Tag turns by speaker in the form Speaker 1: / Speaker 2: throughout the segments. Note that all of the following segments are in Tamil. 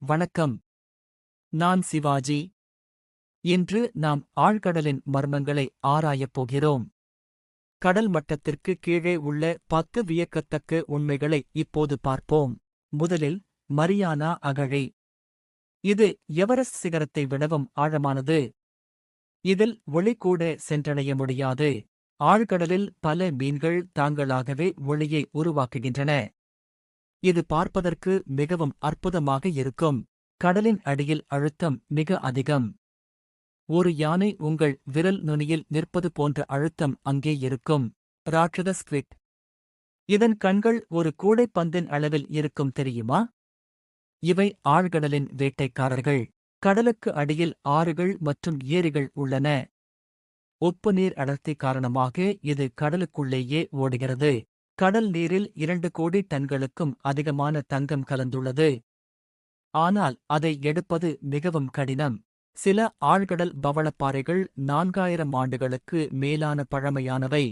Speaker 1: வணக்கம். நான் சிவாஜி. இன்று நாம் ஆழ்கடலின் மர்மங்களை ஆராயப் போகிறோம். கடல் மட்டத்திற்கு கீழே உள்ள 10 வியக்கத்தக்க உண்மைகளை இப்போது பார்ப்போம். முதலில், மரியானா அகழி. இது எவரெஸ்ட் சிகரத்தை விடவும் ஆழமானது. இதில் ஒளி கூட சென்றடைய முடியாது. ஆழ்கடலில் பல மீன்கள் தாங்களாகவே ஒளியை உருவாக்குகின்றன. இது பார்ப்பதற்கு மிகவும் அற்புதமாக இருக்கும். கடலின் அடியில் அழுத்தம் மிக அதிகம். ஒரு யானை உங்கள் விரல் நுனியில் நிற்பது போன்ற அழுத்தம் அங்கே இருக்கும். ராட்சத ஸ்க்விட். இதன் கண்கள் ஒரு கூடைப்பந்தின் அளவில் இருக்கும் தெரியுமா? இவை ஆழ்கடலின் வேட்டைக்காரர்கள். கடலுக்கு அடியில் ஆறுகள் மற்றும் ஏரிகள் உள்ளன. உப்பு நீர் அடர்த்தி காரணமாக இது கடலுக்குள்ளேயே ஓடுகிறது. கடல் நீரில் 2 கோடி டன்களுக்கும் அதிகமான தங்கம் கலந்துள்ளது. ஆனால் அதை எடுப்பது மிகவும் கடினம். சில ஆழ்கடல் பவளப்பாறைகள் 4000 ஆண்டுகளுக்கு மேலான பழமையானவை.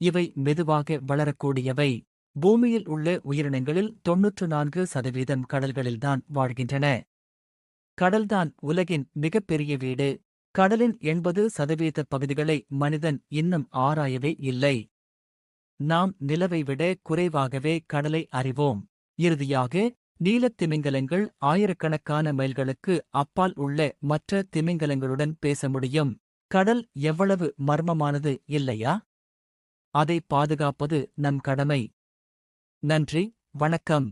Speaker 1: இவை மெதுவாக வளரக்கூடியவை. பூமியில் உள்ள உயிரினங்களில் 94% கடல்களில்தான் வாழ்கின்றன. கடல்தான் உலகின் மிகப்பெரிய வீடு. கடலின் 80% பகுதிகளை மனிதன் இன்னும் ஆராயவே இல்லை. நாம் நிலவை விட குறைவாகவே கடலை அறிவோம். இறுதியாக, நீலத் திமிங்கலங்கள் ஆயிரக்கணக்கான மைல்களுக்கு அப்பால் உள்ள மற்ற திமிங்கலங்களுடன் பேச முடியும். கடல் எவ்வளவு மர்மமானது இல்லையா? அதை பாதுகாப்பது நம் கடமை. நன்றி, வணக்கம்.